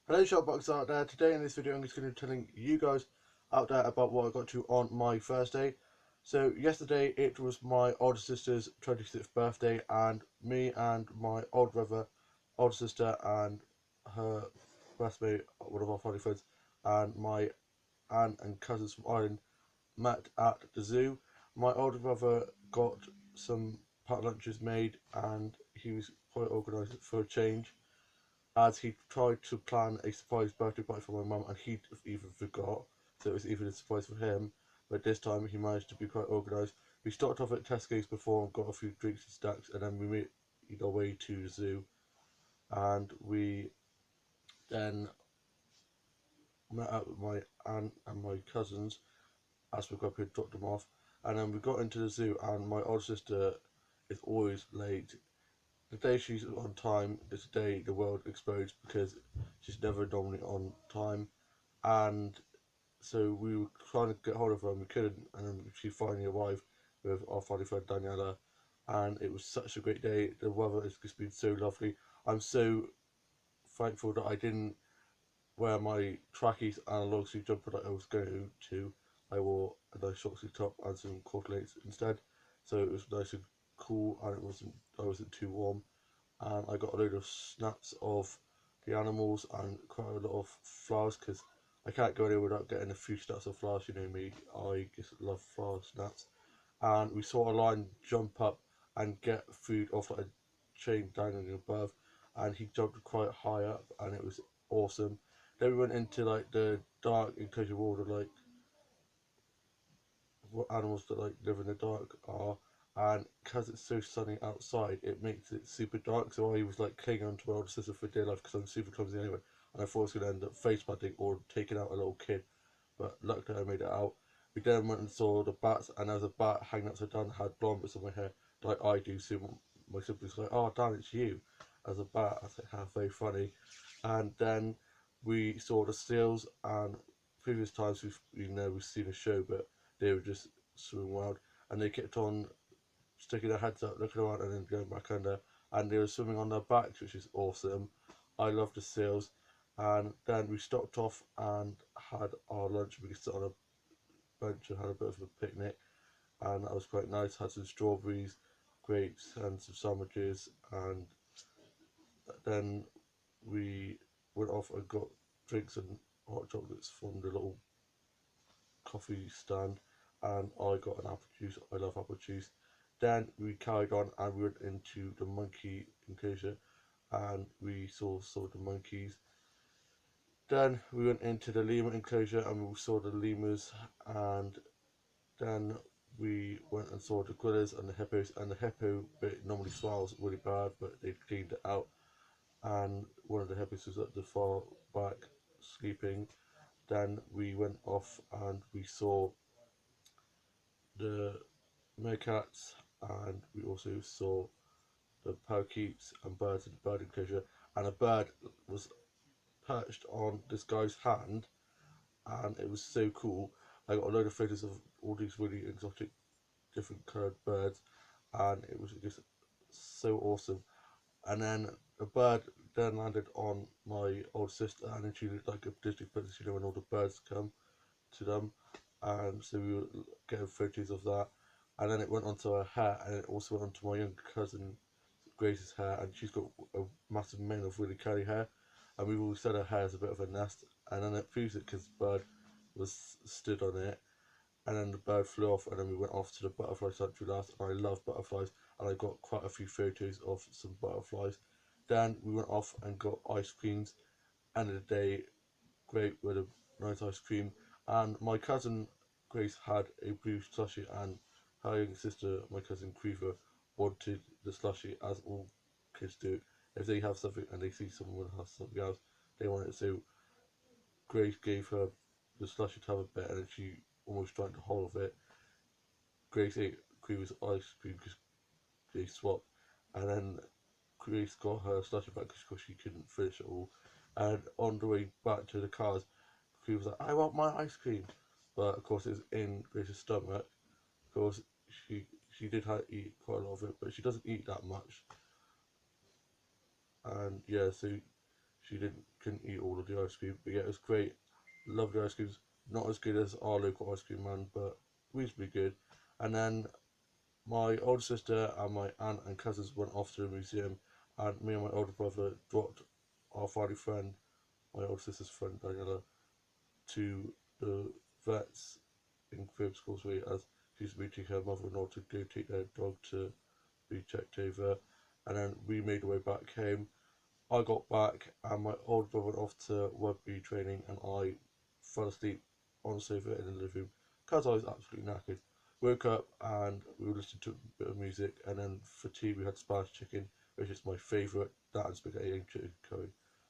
Hello Shopbox out there. Today in this video I'm just going to be telling you guys out there about what I got to on my first day. So yesterday it was my older sister's 26th birthday, and me and my older sister and her classmate, one of our family friends, and my aunt and cousins from Ireland met at the zoo. My older brother got some packed lunches made and he was quite organised for a change, as he tried to plan a surprise birthday party for my mum and he even forgot, so it was even a surprise for him. But this time he managed to be quite organised. We stopped off at Tesco's before and got a few drinks and snacks, and then we made our way to the zoo. And we then met up with my aunt and my cousins as we got up here, dropped them off. And then we got into the zoo, and my older sister is always late. The day she's on time is the day the world explodes, because she's never normally on time. And so we were trying to get hold of her and we couldn't, and then she finally arrived with our funny friend Daniela, and it was such a great day. The weather has just been so lovely. I'm so thankful that I didn't wear my trackies and a long sleeve jumper that I was going to. I wore a nice short sleeve top and some cordelets instead, so it was nice and cool, and I wasn't too warm. And I got a load of snaps of the animals and quite a lot of flowers, because I can't go anywhere without getting a few snaps of flowers. You know me, I just love flower snaps. And we saw a lion jump up and get food off like a chain dangling above, and he jumped quite high up, and it was awesome. Then we went into like the dark enclosure wall, like what animals that like live in the dark are, and because it's so sunny outside it makes it super dark, so I was like clinging on to my older sister for dear life because I'm super clumsy anyway, and I thought I was going to end up face planting or taking out a little kid, but luckily I made it out. We then went and saw the bats, and there was a bat hanging upside down that had blonde bits on my hair like I do, so my siblings were like, oh damn, it's you as a bat. I was like, how very funny. And then we saw the seals, and previous times we've seen a show, but they were just swimming wild, and they kept on sticking their heads up, looking around, and then going back under, and they were swimming on their backs, which is awesome. I love the seals. And then we stopped off and had our lunch. We could sit on a bench and had a bit of a picnic, and that was quite nice. Had some strawberries, grapes, and some sandwiches, and then we went off and got drinks and hot chocolates from the little coffee stand, and I got an apple juice. I love apple juice. Then we carried on and we went into the monkey enclosure, and we saw the monkeys. Then we went into the lemur enclosure and we saw the lemurs, and then we went and saw the gorillas and the hippos. And the hippo bit normally smells really bad, but they cleaned it out. And one of the hippos was at the far back sleeping. Then we went off and we saw the meerkats, and we also saw the parakeets and birds in the bird enclosure. And a bird was perched on this guy's hand, and it was so cool. I got a load of photos of all these really exotic, different coloured birds, and it was just so awesome. And then a bird then landed on my old sister, and then she looked like a Disney princess, when all the birds come to them. And so we were getting photos of that. And then it went onto her hair, and it also went onto my younger cousin Grace's hair, and she's got a massive mane of really curly hair. And we've always said her hair is a bit of a nest, and then it proves it because the bird was stood on it, and then the bird flew off, and then we went off to the butterfly sanctuary last, and I love butterflies, and I got quite a few photos of some butterflies. Then we went off and got ice creams. End of the day, great with a nice ice cream. And my cousin Grace had a blue slushy, and her younger sister, my cousin Creever, wanted the slushy, as all kids do. If they have something and they see someone has something else, they want it. So Grace gave her the slushy to have a bit, and then she almost drank the whole of it. Grace ate Creever's ice cream because they swapped, and then Grace got her slushy back because she couldn't finish it all. And on the way back to the cars, Creever was like, "I want my ice cream," but of course it was in Grace's stomach. Of course, she did have to eat quite a lot of it, but she doesn't eat that much. And yeah, so she couldn't eat all of the ice cream, but yeah, it was great. Loved the ice creams. Not as good as our local ice cream man, but reasonably good. And then my older sister and my aunt and cousins went off to the museum, and me and my older brother dropped our family friend, my older sister's friend Daniela, to the vets in Cribs Causeway as she's meeting her mother-in-law to go take their dog to be checked over. And then we made our way back home. I got back and my older brother went off to rugby training, and I fell asleep on the sofa in the living room because I was absolutely knackered. Woke up and we were listening to a bit of music, and then for tea we had Spanish chicken, which is my favourite, that and spaghetti and chicken curry.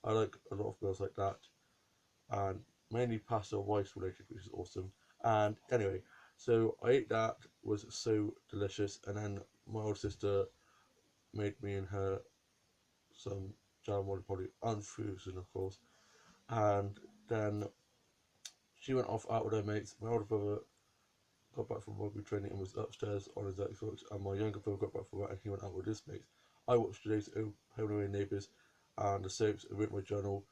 I like a lot of meals like that, and mainly pasta and rice related, which is awesome. And anyway, so I ate that, was so delicious, and then my older sister made me and her some jam water probably unfrozen of course, and then she went off out with her mates. My older brother got back from rugby training and was upstairs on his Xbox, and my younger brother got back from work and he went out with his mates. I watched today's Home and Away Neighbours and the soaps and wrote my journal,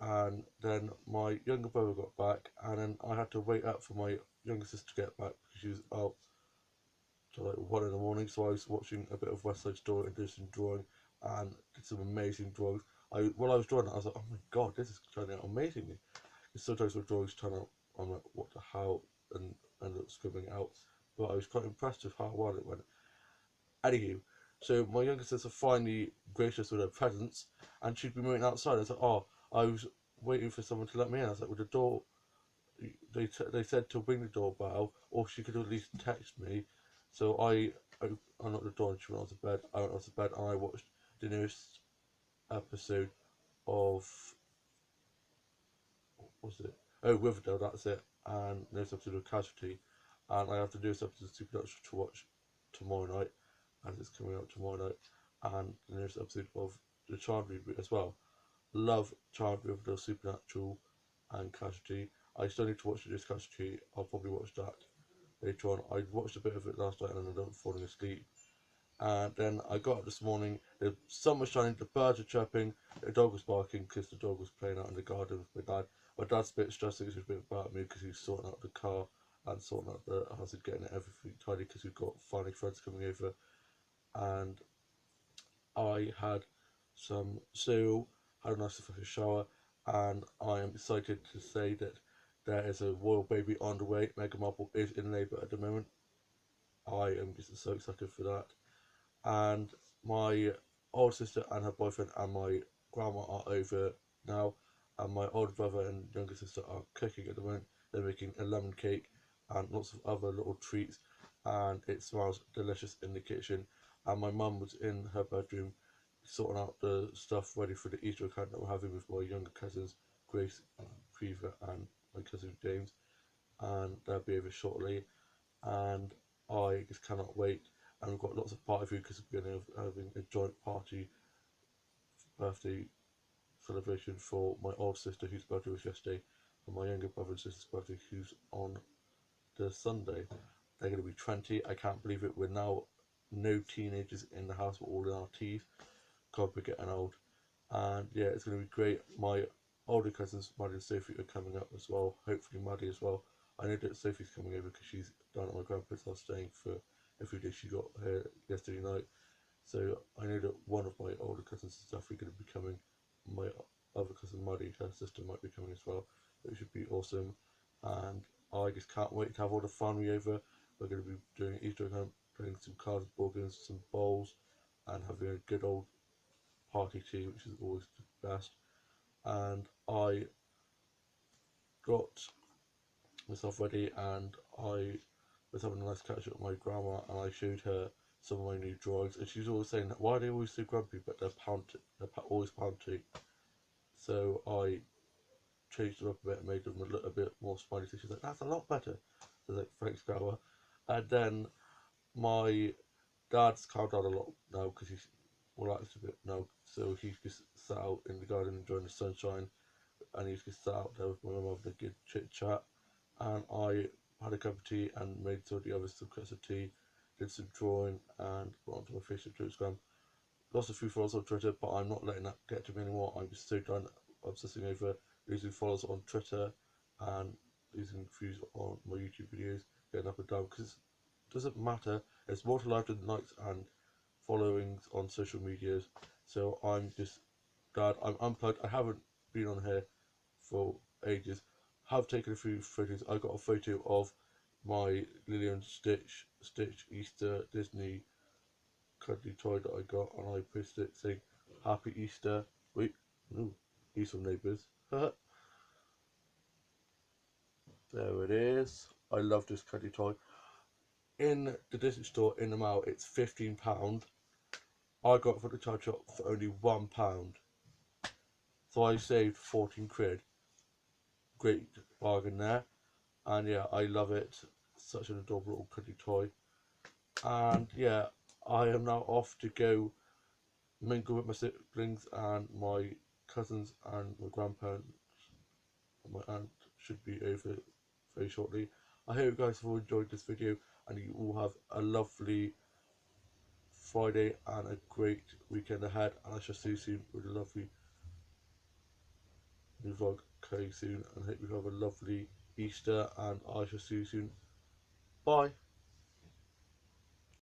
and then my younger brother got back, and then I had to wait up for my younger sister to get back because she was out till like 1 in the morning. So I was watching a bit of West Side Story and did some drawing and did some amazing drawings. While I was drawing it, I was like, oh my god, this is turning out amazingly. Because sometimes my drawings turn out, I'm like, what the hell, and ended up scribbling it out. But I was quite impressed with how well it went. Anywho, so my younger sister finally graced us with her presents, and she'd been waiting outside. I was like, oh, I was waiting for someone to let me in. I was like, with the door, they said to ring the doorbell, or she could at least text me. So I unlocked the door and she went off to bed. I went off to bed and I watched the newest episode of, what was it? Oh, Riverdale, that's it. And the newest episode of Casualty. And I have the newest episode of Supernatural to watch tomorrow night, as it's coming out tomorrow night. And the newest episode of the Charmed reboot as well. Love Charmed, Riverdale, Supernatural, and Casualty. I still need to watch the newest Casualty. I'll probably watch that later on. I watched a bit of it last night and then I ended up falling asleep. And then I got up this morning, the sun was shining, the birds were chirping, the dog was barking because the dog was playing out in the garden with my dad. My dad's a bit stressed, he's a bit about me because he's sorting out the car and sorting out the house and getting everything tidy because we've got finally friends coming over. And I had some cereal, had a nice refreshing shower, and I am excited to say that there is a royal baby on the way. Meghan Markle is in labour at the moment. I am just so excited for that. And my older sister and her boyfriend and my grandma are over now, and my older brother and younger sister are cooking at the moment. They're making a lemon cake and lots of other little treats, and it smells delicious in the kitchen. And my mum was in her bedroom sorting out the stuff ready for the Easter account that we're having with my younger cousins, Grace, Priva, and my cousin James, and they'll be over shortly. And I just cannot wait. And we've got lots of party food because we're going to be having a joint party birthday celebration for my older sister whose birthday was yesterday, and my younger brother and sister's birthday who's on the Sunday. They're going to be 20. I can't believe it. We're now no teenagers in the house. We're all in our teeth. God, we're getting old. And yeah, it's going to be great. My older cousins, Maddie and Sophie, are coming up as well. Hopefully, Maddie as well. I know that Sophie's coming over because she's down at my grandparents' house staying for a few days. She got here yesterday night. So I know that one of my older cousins is definitely going to be coming. My other cousin Maddie, her sister, might be coming as well. It should be awesome. And I just can't wait to have all the family over. We're going to be doing an Easter hunt, playing some cards, board games, some bowls, and having a good old party tea, which is always the best. And I got myself ready and I was having a nice catch up with my grandma and I showed her some of my new drawings and she was always saying, why are they always so grumpy but they're always pouty. So I changed them up a bit and made them look a bit more smiley. So she's like, that's a lot better. I was like, thanks grandma. And then my dad's calmed down a lot now because he's relaxed a bit now. So he's just sat out in the garden enjoying the sunshine and he's just sat out there with my mum having a good chit chat. And I had a cup of tea and made some of the others some cups of tea, did some drawing and put onto my Facebook to Instagram. Lots of food photos on Twitter, but I'm not letting that get to me anymore. I'm just so done obsessing over losing followers on Twitter and losing views on my YouTube videos, getting up and down, because it doesn't matter. It's more to life than likes and followings on social medias. So I'm just glad I'm unplugged. I haven't been on here for ages. Have taken a few photos. I got a photo of my Lilo and Stitch Easter Disney cuddly toy that I got, and I posted it saying Happy Easter. Wait, no, he's from Neighbours. There it is. I love this cuddly toy. In the Disney store in the mall, it's £15. I got it from the child shop for only £1. So I saved 14 quid. Great bargain there. And yeah, I love it. Such an adorable little cuddly toy. And yeah, I am now off to go mingle with my siblings and my cousins and my grandparents. My aunt should be over very shortly. I hope you guys have all enjoyed this video and you all have a lovely Friday and a great weekend ahead, and I shall see you soon with a lovely new vlog coming soon, and I hope you have a lovely Easter, and I shall see you soon. Bye.